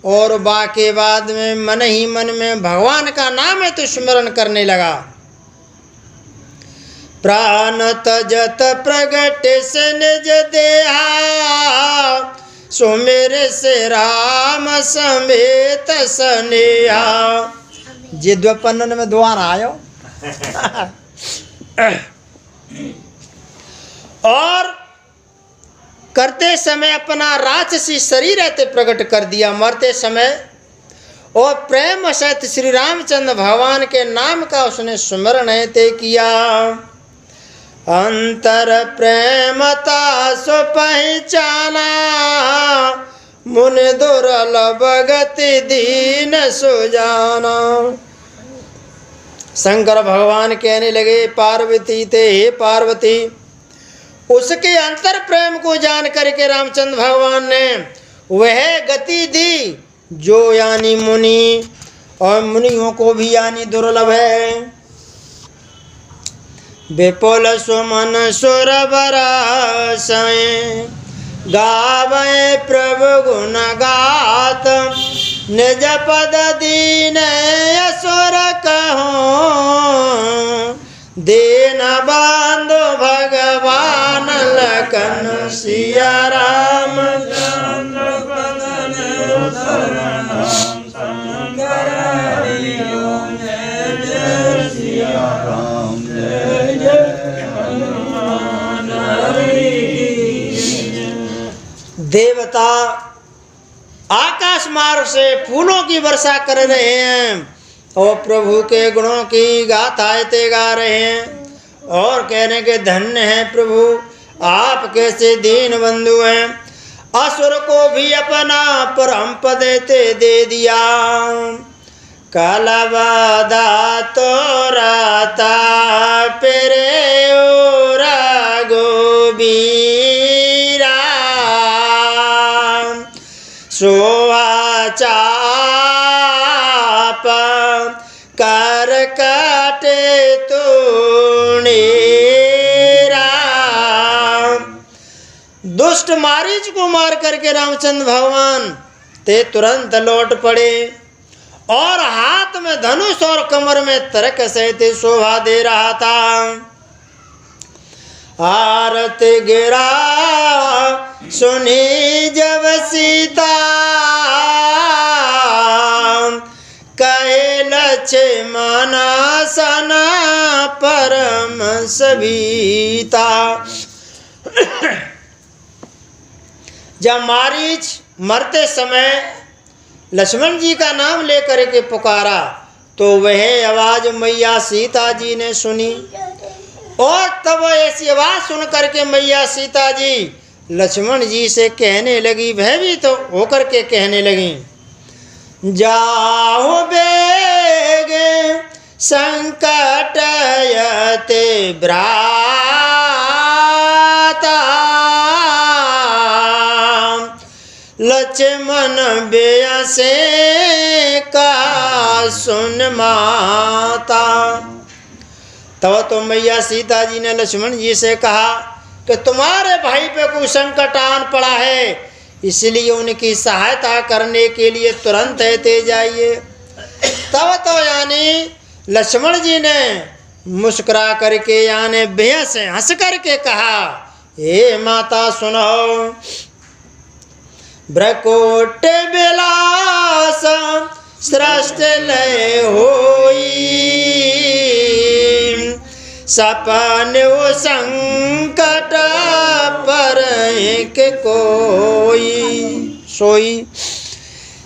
Speaker 1: और बाके बाद में मन ही मन में भगवान का नाम है तो स्मरण करने लगा। प्राण तजत प्रगट से निज देहा, सो मेरे से राम समेत स्नेहा। जे द्वपन्न में द्वार आयो। और करते समय अपना राक्षसी शरीर रहते प्रकट कर दिया मरते समय। और प्रेम सहित श्री रामचंद्र भगवान के नाम का उसने स्मरण ते किया। अंतर प्रेमता सो पहचाना, मुन दुर्लभ गति दीन सुजाना। शंकर भगवान कहने लगे पार्वती ते, हे पार्वती, उसके अंतर प्रेम को जान करके रामचंद्र भगवान ने वह गति दी जो यानी मुनि और मुनियों को भी यानी दुर्लभ है। विपुल सुमन सुर बरसै, गावे प्रभु गुण गात, निज पद दीन असुर कहो, दीन बंधु भगवान लखन सिया राम चंद्र बदन शरण शंकर हरिओ, जय जय सिया राम, जय जय हनुमान हरि। देवता आकाश मार्ग से फूलों की वर्षा कर रहे हैं और प्रभु के गुणों की गाथाएं गा रहे हैं और कहने के धन्य है प्रभु, आप कैसे दीन बंधु हैं। असुर को भी अपना परम पद दे दिया। कलबदा तो राता पेरे ओरा गोबीरा, सोआ चाप कर काटे तूणेरा। दुष्ट मारीच को मार करके रामचंद्र भगवान ते तुरंत लौट पड़े और हाथ में धनुष और कमर में तरक सहित शोभा दे रहा था। आरत गिरा सुनी जब सीता, कहे लक्ष्मण सना परम सविता। जब मारीच मरते समय लक्ष्मण जी का नाम लेकर के पुकारा तो वह आवाज मैया सीता जी ने सुनी और तब ऐसी आवाज सुन करके मैया सीता जी लक्ष्मण जी से कहने लगी, भयभीत तो होकर के कहने लगी, जाओ बेगे संकट यते भ्राता, लक्ष्मण बेयसे का सुन माता। तब तो मैया सीता जी ने लक्ष्मण जी से कहा कि तुम्हारे भाई पे कोई संकट आन पड़ा है, इसलिए उनकी सहायता करने के लिए तुरंत ते जाइए। तब तो यानी लक्ष्मण जी ने मुस्कुरा करके यानी बेहद से हंस करके कहा, हे माता सुनो, भ्रकुट विलास सृष्टि लय होई, सपन संकट पर एक कोई सोई।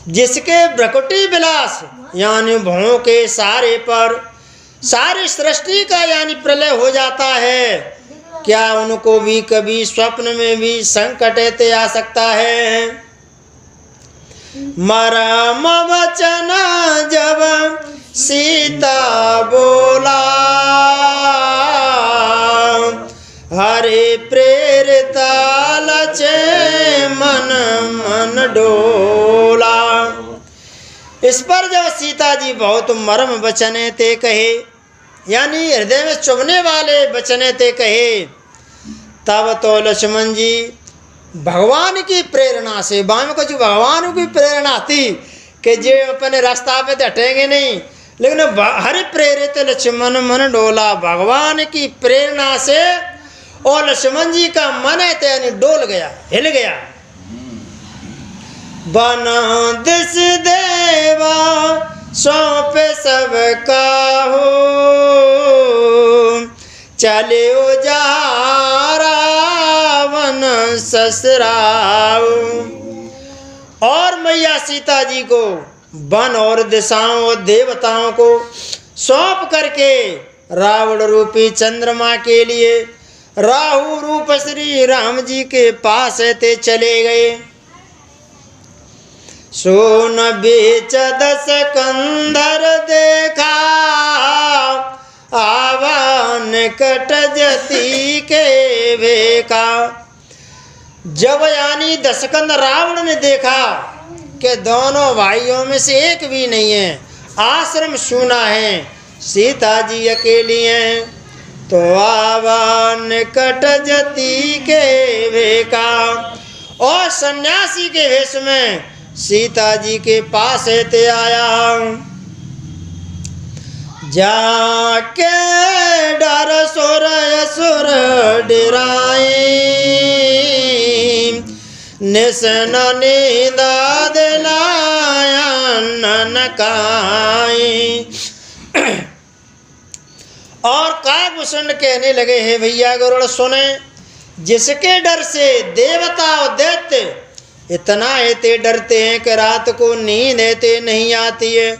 Speaker 1: जिसके भ्रकुटी विलास यानी भवों के सारे पर सारी सृष्टि का यानी प्रलय हो जाता है, क्या उनको भी कभी स्वप्न में भी संकट आ सकता है। मरम वचन जब सीता बोला, हरे प्रेरिता लक्ष्मण मन डोला। इस पर जब सीता जी बहुत मर्म वचने ते कहे, यानी हृदय में चुभने वाले वचने ते कहे, तब तो लक्ष्मण जी भगवान की प्रेरणा से, बाम को जो भगवान की प्रेरणा थी कि जो अपने रास्ता पे हटेंगे नहीं, लेकिन हर प्रेरित लक्ष्मण मन डोला, भगवान की प्रेरणा से और लक्ष्मण जी का मन है डोल गया, हिल गया। बन दिस देवा सौंप सब काहू, चले जा रावण ससुराल। और मैया सीता जी को वन और दिशाओं और देवताओं को सौंप करके रावण रूपी चंद्रमा के लिए राहु रूप श्री राम जी के पास ते चले गए। सोन बेच दस कंधर देखा, आवान कट जती के बेका। जब यानी दशकंद रावण ने देखा कि दोनों भाइयों में से एक भी नहीं है, आश्रम सूना है, सीता जी अकेली हैं, तो आवान कट जती के बेका। और सन्यासी के वेश में सीता जी के पास ते आया। जाके डर सुर असुर डराए, निसन नींदा दिलाया ननकाई। और काकभूषण कहने लगे, हे भैया गरुड़ सुने, जिसके डर से देवता और दैत्य इतना ऐते डरते हैं कि रात को नींद ऐते नहीं आती है,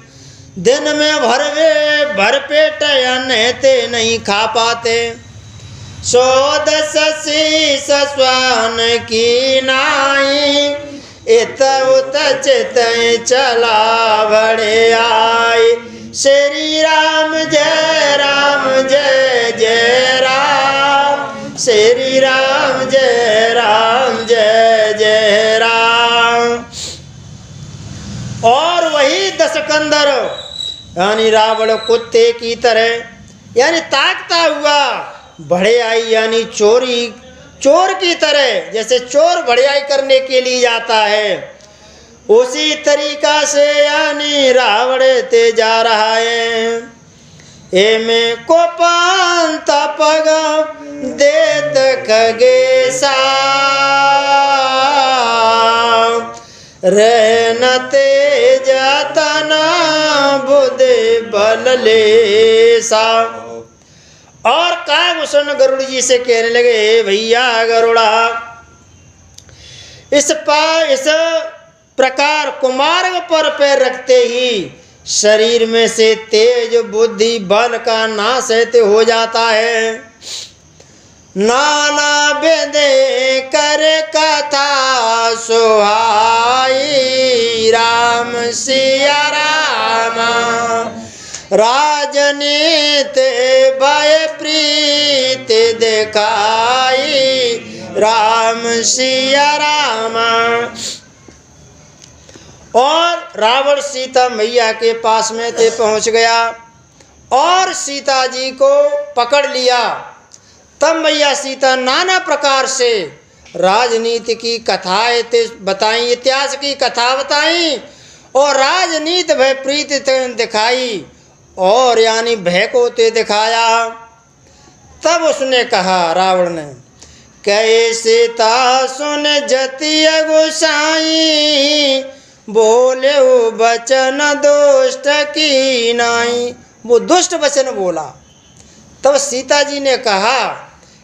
Speaker 1: दिन में भर पेट अन्न ऐते नहीं खा पाते। सो दस शीस स्वान की नाई, इत उत चित चला बड़े आए। श्री राम जय जय राम, श्री राम जय जय राम। और वही दशकंदर यानी रावण कुत्ते की तरह यानी ताकता हुआ बढ़ियाई यानी चोर की तरह, जैसे चोर बढ़ियाई करने के लिए जाता है, उसी तरीका से यानी रावण ते जा रहा है। एमे को पांत पग देत खगेसा, रहन तेज तना बुध बल लेसा। और काकभूषण गरुड़ जी से कहने लगे, भैया गरुड़ा, इस प्रकार कुमार्ग पर पैर रखते ही शरीर में से तेज बुद्धि बल का नाश हो जाता है। नाना बेदे कर कथा सुहाई राम सिया राम राजनीत भय प्रीत दिखाई राम सिया राम। और रावण सीता मैया के पास में ते पहुंच गया और सीता जी को पकड़ लिया। तब मैया सीता नाना प्रकार से राजनीति की कथाएं बताई, इतिहास की कथा बताई और राजनीति भय प्रीति दिखाई और यानी भय को ते दिखाया। तब उसने कहा, रावण ने, कैसे ता सुन जतिय गोसाई बोले वो बचन दुष्ट की नाई। वो दुष्ट वचन बोला। तब सीता जी ने कहा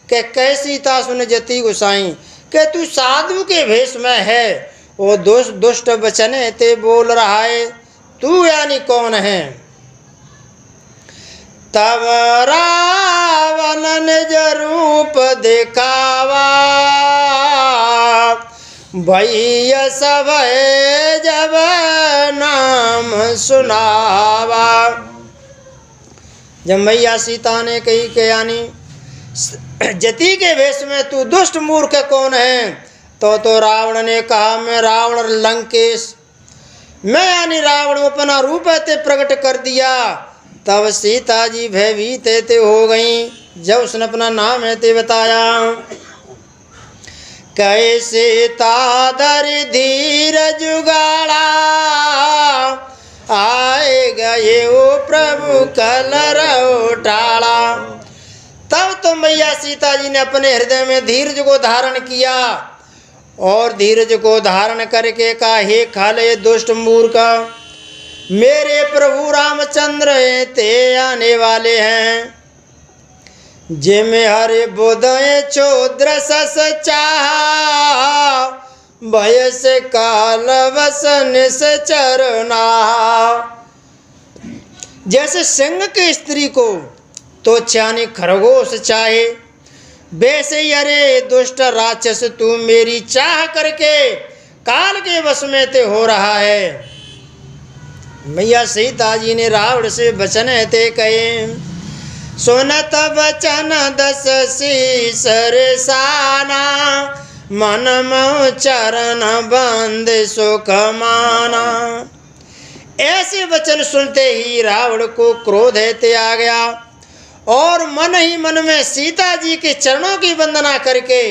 Speaker 1: कि कैसी ता सुन जति गोसाई, कि तू साधु के भेष में है, वो दुष्ट वचन ते बोल रहा है, तू यानी कौन है। तब रावण निज रूप दिखावा भैया सब जब नाम सुनावा। जब मैया सीता ने कही कि यानी जति के भेष में तू दुष्ट मूर्ख कौन है, तो रावण ने कहा, मैं रावण लंकेश, मैं यानी रावण अपना रूप ते प्रकट कर दिया। तब सीता जी भयभीत ते हो गई जब उसने अपना नाम है ते बताया। कैसे तादर धीर जुगाड़ा आए गए वो प्रभु कलर टाड़ा। तब तो मैया सीता जी ने अपने हृदय में धीरज को धारण किया और धीरज को धारण करके कहा, हे खाले दुष्ट मूर्ख, मेरे प्रभु रामचंद्र ते आने वाले हैं, जिमे हरे बोधय चोद्र सस चाहा भय से काल वसन से चरना। जैसे सिंह की स्त्री को तो चाने खरगोश चाहे, वैसे ही अरे दुष्ट राक्षस तू मेरी चाह करके काल के वश में ते हो रहा है। मैया सीता जी ने रावण से वचन ते कहे, सुनत वचन दस शीसर साना मन मो चरण बंद सुख माना। ऐसे वचन सुनते ही रावण को क्रोध ते आ गया और मन ही मन में सीता जी के चरणों की वंदना करके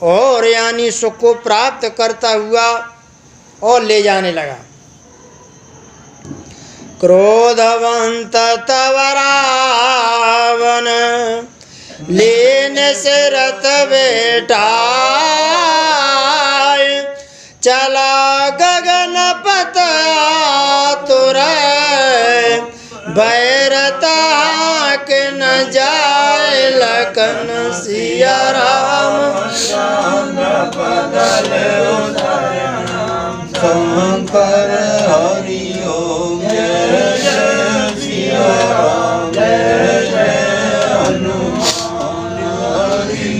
Speaker 1: और यानी सुख को प्राप्त करता हुआ और ले जाने लगा। क्रोधवंत तव रावण लेने से रथ बेटा चला गगन पत तुर भैरता के न जाए लखन सिया राम शंकर हरि ओम जय जय सिया राम जय जय हनुमान हरि।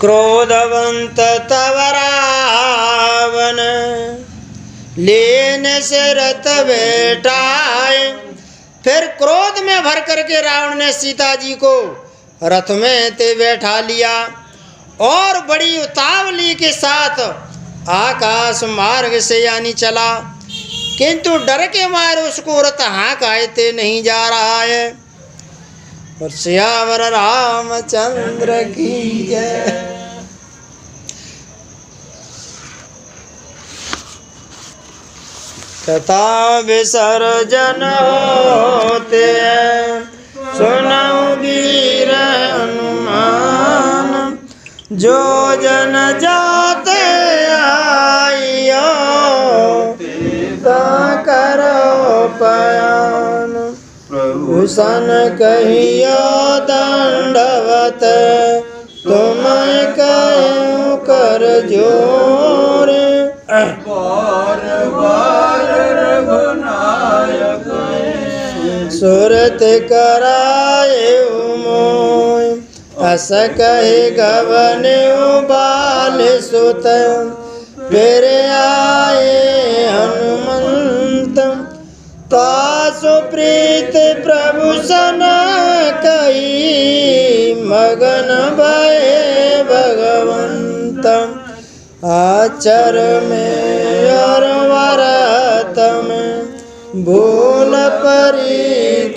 Speaker 1: क्रोधवंत तव रावण लेने से रथ बेटाए। फिर क्रोध में भर करके रावण ने सीता जी को रथ में ते बैठा लिया और बड़ी उतावली के साथ आकाश मार्ग से यानी चला, किंतु डर के मारे उसको रथ हाँकाते नहीं जा रहा है। और सियावर रामचंद्र की जय। कथा विसर्जन होते सुनऊ वीर हनुमान, जो जन जाते आइयो करो पयान। प्रभु सन कहियो दंडवत तुम कहूँ कर जोर। बार बार रघुनायक सुरत कराए मोय अस कहे गवन बाल सुत फिर आए हनुमंत तासु प्रीत प्रभु सन कही मगन भय भगवंत आचर में और वरत में भूल परी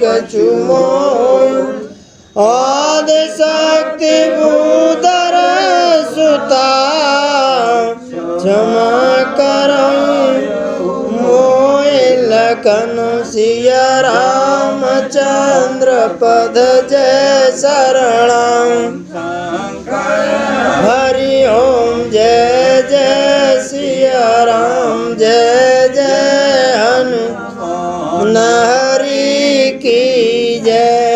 Speaker 1: कछु मोय आदि शक्ति भूधर सुता क्षमा करई मोय लखन सिया रामचंद्र पद जय शरणं हरि ओम जय जय सिया राम जय जय हनुमान हरि की जय।